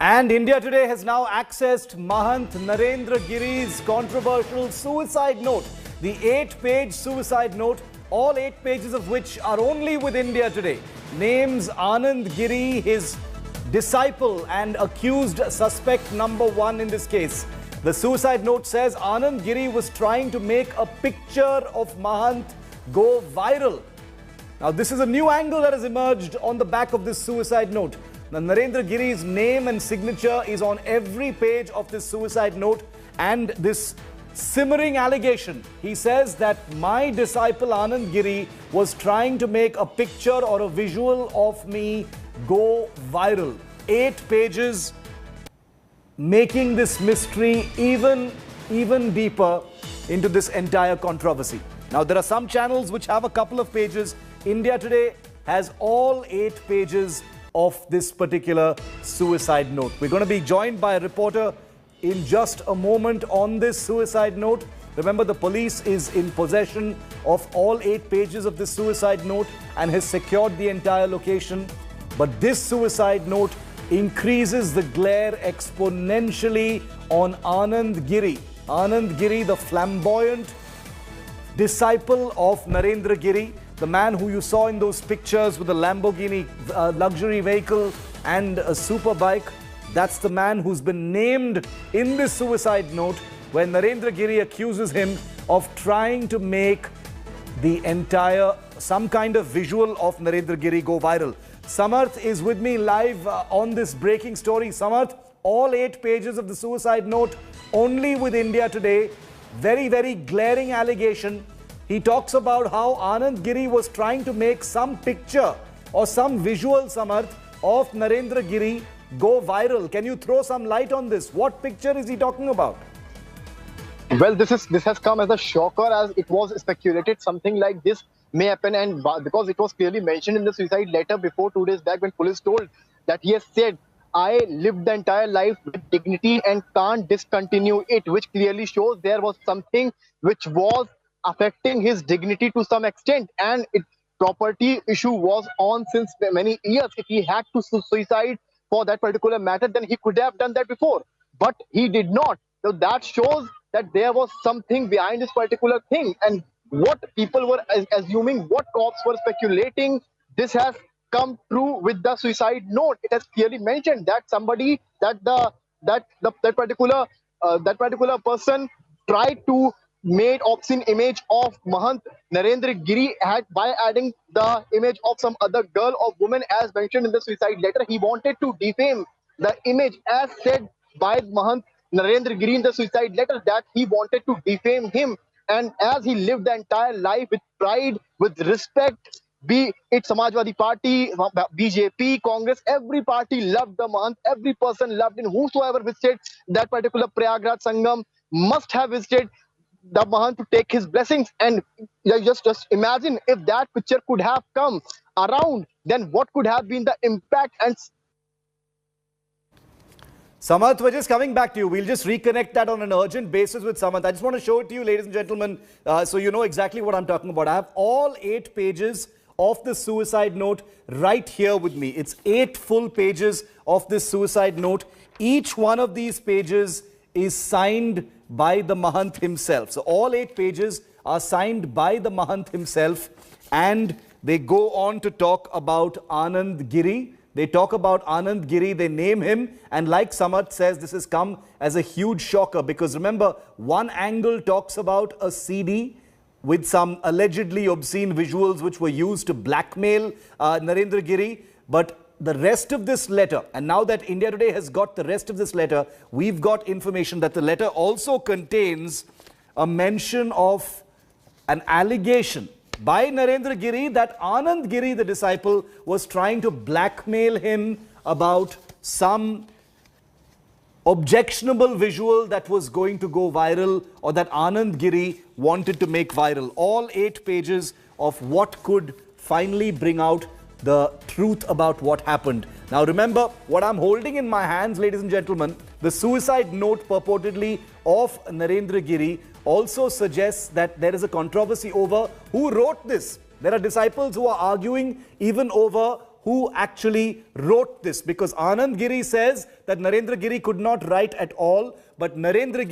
And India Today has now accessed Mahant Narendra Giri's controversial suicide note. The 8-page suicide note, all 8 pages of which are only with India Today, names Anand Giri, his disciple and accused suspect number 1 in this case. The suicide note says Anand Giri was trying to make a picture of Mahant go viral. Now, this is a new angle that has emerged on the back of this suicide note. Now, Narendra Giri's name and signature is on every page of this suicide note, and this simmering allegation. He says that my disciple Anand Giri was trying to make a picture or a visual of me go viral. 8 pages, making this mystery even deeper into this entire controversy. Now, there are some channels which have a couple of pages. India Today has all 8 pages of this particular suicide note. We're going to be joined by a reporter in just a moment on this suicide note. Remember, the police is in possession of all 8 pages of this suicide note and has secured the entire location. But this suicide note increases the glare exponentially on Anand Giri. Anand Giri, the flamboyant disciple of Narendra Giri, the man who you saw in those pictures with a Lamborghini luxury vehicle and a super bike. That's the man who's been named in this suicide note when Narendra Giri accuses him of trying to make the entire, some kind of visual of Narendra Giri go viral. Samarth is with me live on this breaking story. Samarth, all 8 pages of the suicide note only with India Today. Very glaring allegation. He talks about how Anand Giri was trying to make some picture or some visual, Samarth, of Narendra Giri go viral. Can you throw some light on this? What picture is he talking about? Well, this has come as a shocker, as it was speculated something like this may happen, and because it was clearly mentioned in the suicide letter before 2 days back when police told that he has said, I lived the entire life with dignity and can't discontinue it, which clearly shows there was something which was affecting his dignity to some extent, and property issue was on since many years. If he had to suicide for that particular matter, then he could have done that before, but he did not. So that shows that there was something behind this particular thing, and what people were assuming, what cops were speculating, this has come true with the suicide note. It has clearly mentioned that somebody, that particular person tried to made obscene image of Mahant Narendra Giri by adding the image of some other girl or woman as mentioned in the suicide letter. He wanted to defame the image as said by Mahant Narendra Giri in the suicide letter, that he wanted to defame him, and as he lived the entire life with pride, with respect, be it Samajwadi Party, BJP, Congress, every party loved the Mahant, every person loved him. Whosoever visited that particular Prayagraj Sangam must have visited the Mahant to take his blessings. And just imagine if that picture could have come around, then what could have been the impact. And Samarth, we're just coming back to you. We'll just reconnect that on an urgent basis with Samarth. I just want to show it to you, ladies and gentlemen, so you know exactly what I'm talking about. I have all 8 pages of the suicide note right here with me. It's 8 full pages of this suicide note. Each one of these pages is signed by the Mahant himself. So all 8 pages are signed by the Mahant himself, and they go on to talk about Anand Giri. They talk about Anand Giri, they name him, and like Samarth says, this has come as a huge shocker, because remember, one angle talks about a CD with some allegedly obscene visuals which were used to blackmail Narendra Giri, but the rest of this letter, and now that India Today has got the rest of this letter, we've got information that the letter also contains a mention of an allegation by Narendra Giri that Anand Giri, the disciple, was trying to blackmail him about some objectionable visual that was going to go viral, or that Anand Giri wanted to make viral. All 8 pages of what could finally bring out the truth about what happened. Now remember, what I'm holding in my hands, ladies and gentlemen, the suicide note purportedly of Narendra Giri also suggests that there is a controversy over who wrote this. There are disciples who are arguing even over who actually wrote this, because Anand Giri says that Narendra Giri could not write at all, but another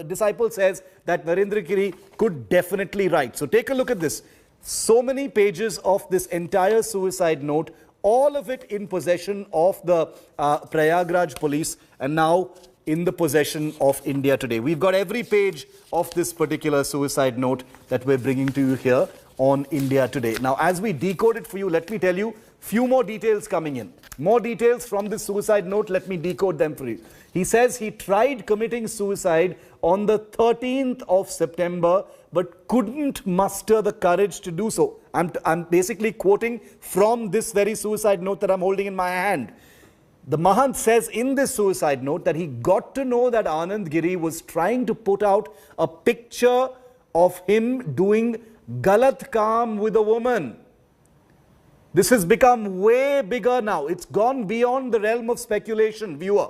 disciple says that Narendra Giri could definitely write. So take a look at this. So many pages of this entire suicide note, all of it in possession of the Prayagraj police and now in the possession of India Today. We've got every page of this particular suicide note that we're bringing to you here on India Today. Now, as we decode it for you, let me tell you, few more details coming in. More details from this suicide note, let me decode them for you. He says he tried committing suicide on the 13th of September, but couldn't muster the courage to do so. I'm basically quoting from this very suicide note that I'm holding in my hand. The Mahant says in this suicide note that he got to know that Anand Giri was trying to put out a picture of him doing galat kaam with a woman. This has become way bigger now. It's gone beyond the realm of speculation, viewer.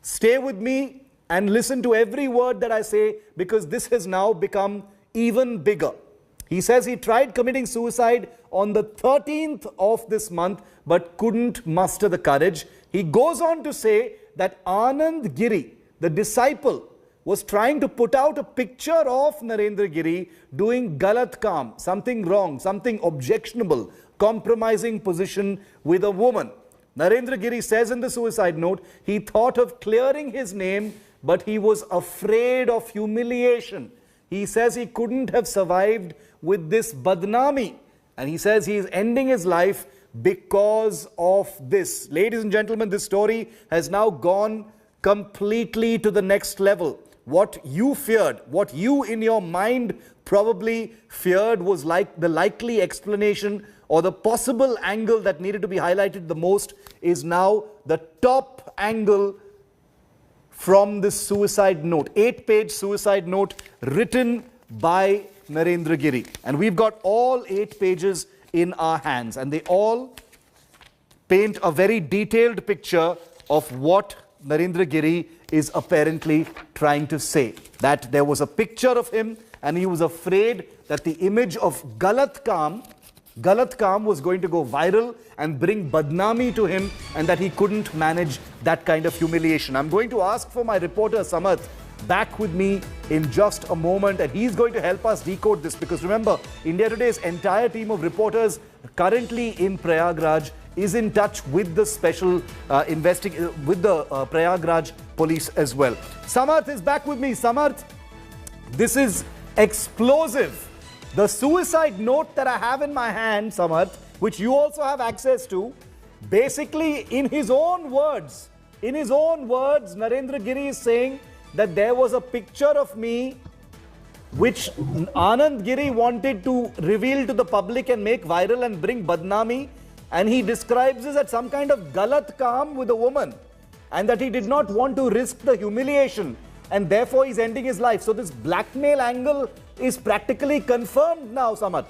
Stay with me and listen to every word that I say, because this has now become even bigger. He says he tried committing suicide on the 13th of this month, but couldn't muster the courage. He goes on to say that Anand Giri, the disciple, was trying to put out a picture of Narendra Giri doing galat kaam, something wrong, something objectionable, compromising position with a woman. Narendra Giri says in the suicide note, he thought of clearing his name, but he was afraid of humiliation. He says he couldn't have survived with this badnami. And he says he is ending his life because of this. Ladies and gentlemen, this story has now gone completely to the next level. What you feared, what you in your mind probably feared was like the likely explanation or the possible angle that needed to be highlighted the most is now the top angle from this suicide note. 8-page suicide note written by Narendra Giri. And we've got all 8 pages in our hands, and they all paint a very detailed picture of what Narendra Giri is apparently trying to say. That there was a picture of him and he was afraid that the image of Galat Kaam was going to go viral and bring badnami to him, and that he couldn't manage that kind of humiliation. I'm going to ask for my reporter Samarth back with me in just a moment, and he's going to help us decode this, because remember, India Today's entire team of reporters currently in Prayagraj is in touch with the special with the Prayagraj police as well. Samarth is back with me. Samarth, this is explosive. The suicide note that I have in my hand, Samarth, which you also have access to, basically in his own words, Narendra Giri is saying that there was a picture of me which Anand Giri wanted to reveal to the public and make viral and bring badnami, and he describes this as some kind of galat kaam with a woman, and that he did not want to risk the humiliation, and therefore he's ending his life. So this blackmail angle is practically confirmed now, Samarth.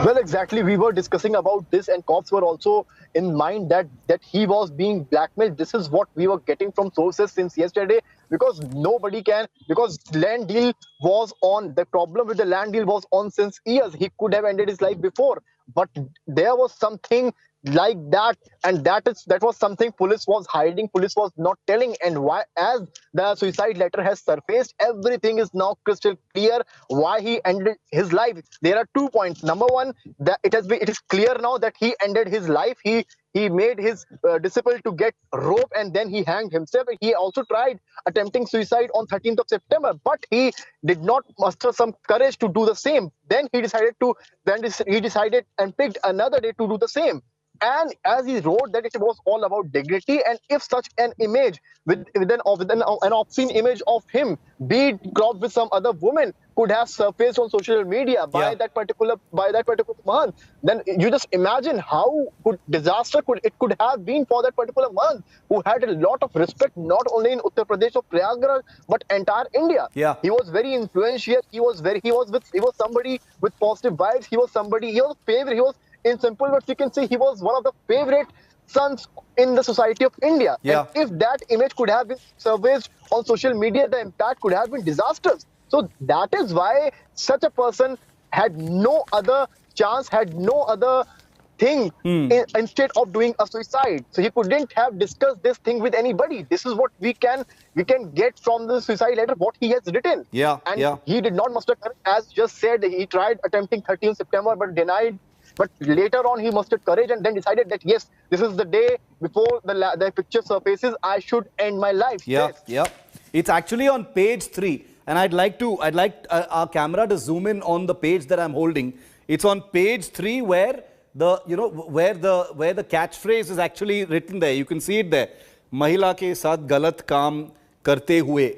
Well, exactly. We were discussing about this, and cops were also in mind that he was being blackmailed. This is what we were getting from sources since yesterday, because nobody can, because land deal was on. The problem with the land deal was on since years. He could have ended his life before, but there was something like that, and that was something police was hiding, police was not telling. And why, as the suicide letter has surfaced, everything is now crystal clear why he ended his life. There are 2 points. Number one, that it is clear now that he ended his life. He made his disciple to get rope, and then he hanged himself. He also tried attempting suicide on 13th of September, but he did not muster some courage to do the same. Then he decided and picked another day to do the same. And as he wrote that it was all about dignity, and if such an image with an obscene image of him, be it cropped with some other woman, could have surfaced on social media by that particular month, then you just imagine how disaster it could have been for that particular month, who had a lot of respect not only in Uttar Pradesh or Prayagraj but entire India. Yeah. He was very influential. He was somebody with positive vibes. He was favorite. In simple words, you can say he was one of the favorite sons in the society of India. Yeah. And if that image could have been surfaced on social media, the impact could have been disastrous. So that is why such a person had no other chance, had no other thing instead of doing a suicide. So he couldn't have discussed this thing with anybody. This is what we can get from the suicide letter, what he has written. Yeah, And yeah. he did not muster courage. As just said, he tried attempting 13th September but denied. But later on, he mustered courage and then decided that yes, this is the day before the picture surfaces. I should end my life. Yeah, Yes. yeah. It's actually on page 3, and I'd like our camera to zoom in on the page that I'm holding. It's on page 3 where the where the catchphrase is actually written there. You can see it there. Mahila ke saath galat kaam karte hue.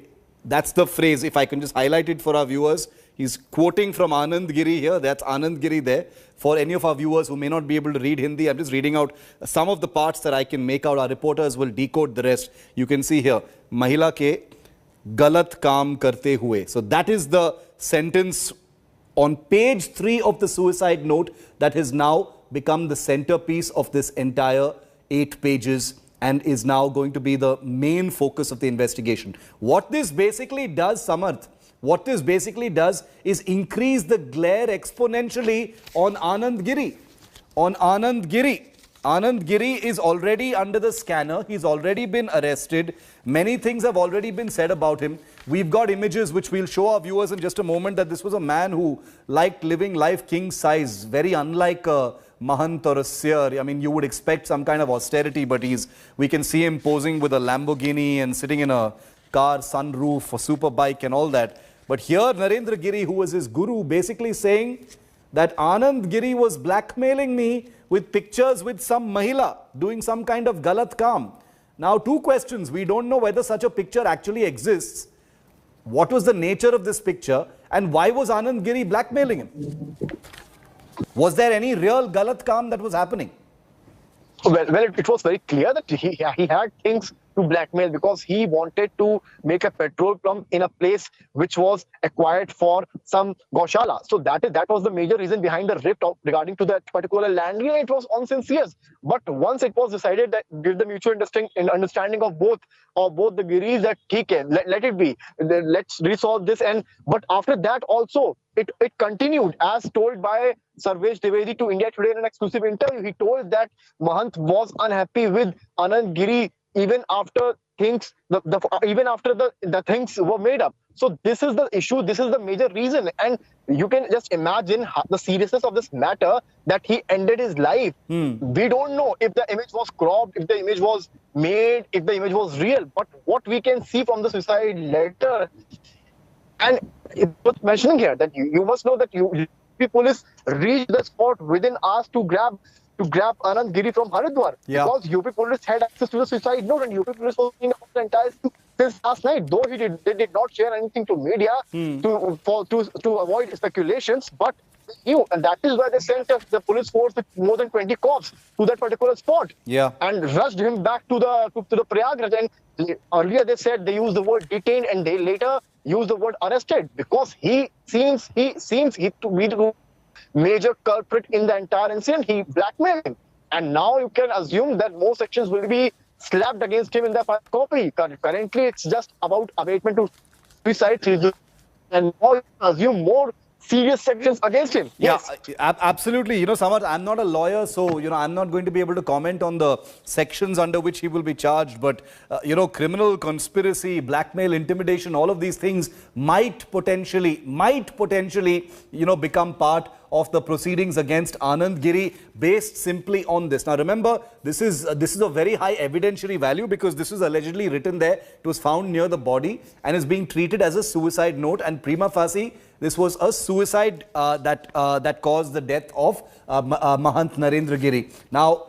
That's the phrase. If I can just highlight it for our viewers. He's quoting from Anand Giri here. That's Anand Giri there. For any of our viewers who may not be able to read Hindi, I'm just reading out some of the parts that I can make out. Our reporters will decode the rest. You can see here, Mahila ke galat kaam karte hue. So that is the sentence on page 3 of the suicide note that has now become the centerpiece of this entire 8 pages and is now going to be the main focus of the investigation. What this basically does, Samarth, what this basically does is increase the glare exponentially on Anand Giri. On Anand Giri. Anand Giri is already under the scanner. He's already been arrested. Many things have already been said about him. We've got images which we'll show our viewers in just a moment, that this was a man who liked living life king size, very unlike a Mahant or a Seer. I mean, you would expect some kind of austerity, but we can see him posing with a Lamborghini and sitting in a car, sunroof, a super bike and all that. But here, Narendra Giri, who was his guru, basically saying that Anand Giri was blackmailing me with pictures with some Mahila doing some kind of galat kaam. Now, 2 questions. We don't know whether such a picture actually exists. What was the nature of this picture? And why was Anand Giri blackmailing him? Was there any real galat kaam that was happening? Well, it was very clear that he had things to blackmail because he wanted to make a petrol pump in a place which was acquired for some Gaushala. So that was the major reason behind the rift regarding to that particular land. Yeah, it was on since years. But once it was decided that give the mutual understanding of both the Giris that let it be. Let's resolve this. But after that also, it continued as told by Sarvesh Dwivedi to India Today in an exclusive interview. He told that Mahant was unhappy with Anand Giri even after things the things were made up. So this is the issue. This is the major reason, and you can just imagine the seriousness of this matter that he ended his life. We don't know if the image was cropped, if the image was made, if the image was real. But what we can see from the suicide letter, and it was mentioning here that you must know that UP police reached the spot within hours to grab Anand Giri from Haridwar. Yeah. Because UP police had access to the suicide note and UP police was looking at the entire thing since last night. Though they did not share anything to media to avoid speculations, but they knew, and that is why they sent the police force with more than 20 cops to that particular spot. Yeah. And rushed him back to the Prayagraj. And earlier they said they used the word detained, and they later used the word arrested because he seems to be the major culprit in the entire incident. He blackmailed him, and now you can assume that more sections will be slapped against him in the file copy. Currently, it's just about abatement to suicide, and now you can assume more serious sections against him. Yes. Yeah, absolutely. Samarth, I'm not a lawyer, so, I'm not going to be able to comment on the sections under which he will be charged. But, criminal conspiracy, blackmail, intimidation, all of these things might potentially, become part of the proceedings against Anand Giri based simply on this. Now, remember, this is a very high evidentiary value because this was allegedly written there. It was found near the body and is being treated as a suicide note, and prima facie, this was a suicide that caused the death of Mahant Narendra Giri. Now,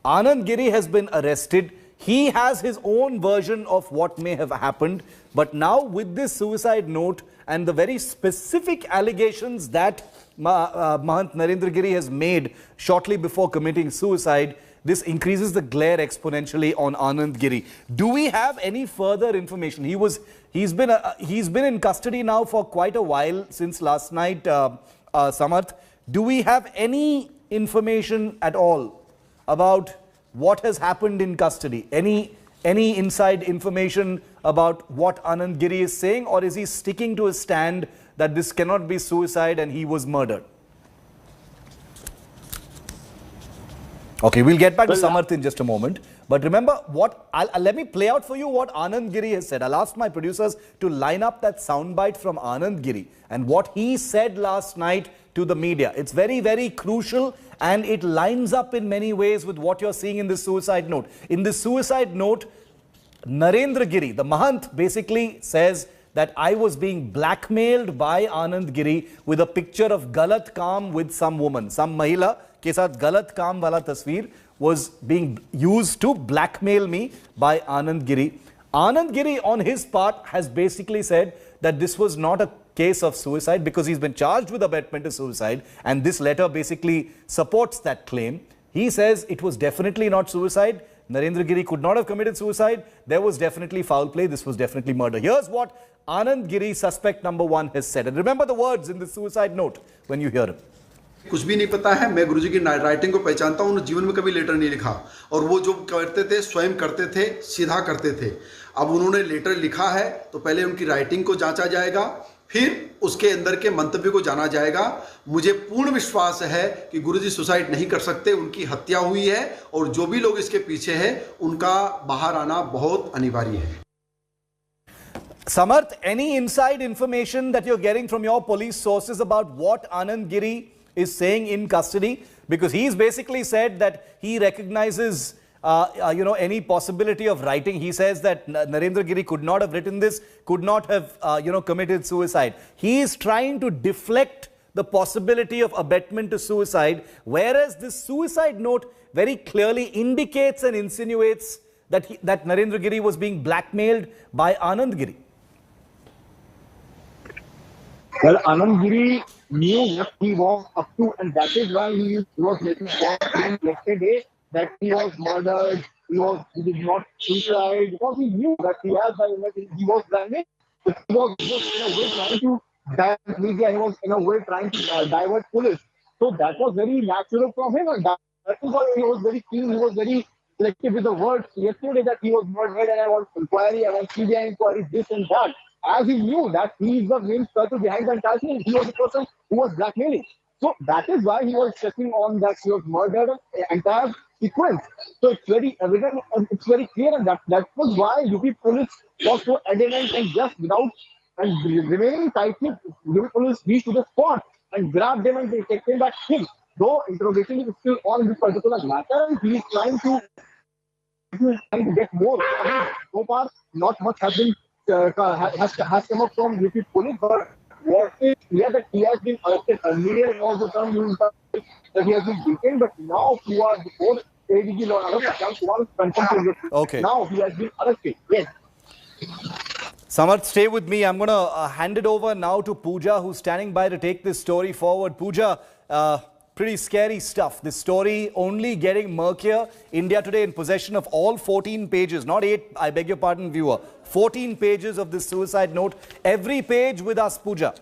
Anand Giri has been arrested. He has his own version of what may have happened. But now with this suicide note and the very specific allegations that Mahant Narendra Giri has made shortly before committing suicide, this increases the glare exponentially on Anand Giri. Do we have any further information? He's been in custody now for quite a while since last night, Samarth. Do we have any information at all about what has happened in custody? Any inside information about what Anand Giri is saying, or is he sticking to his stand that this cannot be suicide and he was murdered. Okay, we'll get back to Samarth in just a moment. But remember what, let me play out for you what Anand Giri has said. I'll ask my producers to line up that soundbite from Anand Giri and what he said last night to the media. It's very, very crucial and it lines up in many ways with what you're seeing in this suicide note. In this suicide note, Narendra Giri, the Mahant, basically says that I was being blackmailed by Anand Giri with a picture of Galat Kaam with some woman, some Mahila के साथ गलत काम वाला तस्वीर was being used to blackmail me by Anand Giri. Anand Giri on his part has basically said that this was not a case of suicide because he's been charged with abetment to suicide and this letter basically supports that claim. He says it was definitely not suicide. Narendra Giri could not have committed suicide. There was definitely foul play. This was definitely murder. Here's what Anand Giri, suspect number 1, has said. And remember the words in the suicide note when you hear him. कुछ भी नहीं पता है, मैं गुरुजी की writing को पहचानता हूँ, उन्होंने जीवन में कभी लेटर नहीं लिखा और वो जो करते थे स्वयं करते थे, सीधा करते थे। अब उन्होंने लेटर लिखा है तो पहले उनकी राइटिंग को जांचा जाएगा, फिर उसके अंदर के मंतव्य को जाना जाएगा। मुझे पूर्ण विश्वास है कि गुरुजी सुसाइड नहीं कर सकते, उनकी हत्या हुई है और जो भी लोग इसके पीछे हैं उनका बाहर आना बहुत अनिवार्य है। Samarth, any inside information that you're getting from your police sources about what Anand Giri is saying in custody? Because he's basically said that he recognizes any possibility of writing. He says that Narendra Giri could not have written this, could not have committed suicide. He is trying to deflect the possibility of abetment to suicide, whereas this suicide note very clearly indicates and insinuates that Narendra Giri was being blackmailed by Anand Giri. Well, Anand Giri knew what he was up to, and that is why he was making claims yesterday that he was murdered, he did not suicide, because he knew that he was blackmailed. He was just in a way trying to divert media, he was in a way trying to divert police. So that was very natural from him, and that is why he was very keen, he was very selective with the words yesterday that he was murdered and I want inquiry, I want CBI inquiry, this and that. As he knew that he is the main circle behind the entire thing, he was the person who was blackmailing. So that is why he was stressing on that he was murdered, the entire sequence. So it's very evident and it's very clear, and that was why UP police was so adamant and just without and remaining tightly, UP police reached to the spot and grabbed him and they take him back him. Though interrogation is still on this particular matter, and he is trying to get more. So far, not much has been has come up from UP police, but what is clear that he has been arrested earlier and also some news that he has been detained, but now he was before ADG Law confirmed. Okay. Now he has been arrested. Yes. Samarth, stay with me. I'm going to hand it over now to Pooja, who's standing by to take this story forward. Pooja, pretty scary stuff. This story only getting murkier. India Today in possession of all 14 pages, not 8, I beg your pardon, viewer. 14 pages of this suicide note. Every page with us, Pooja.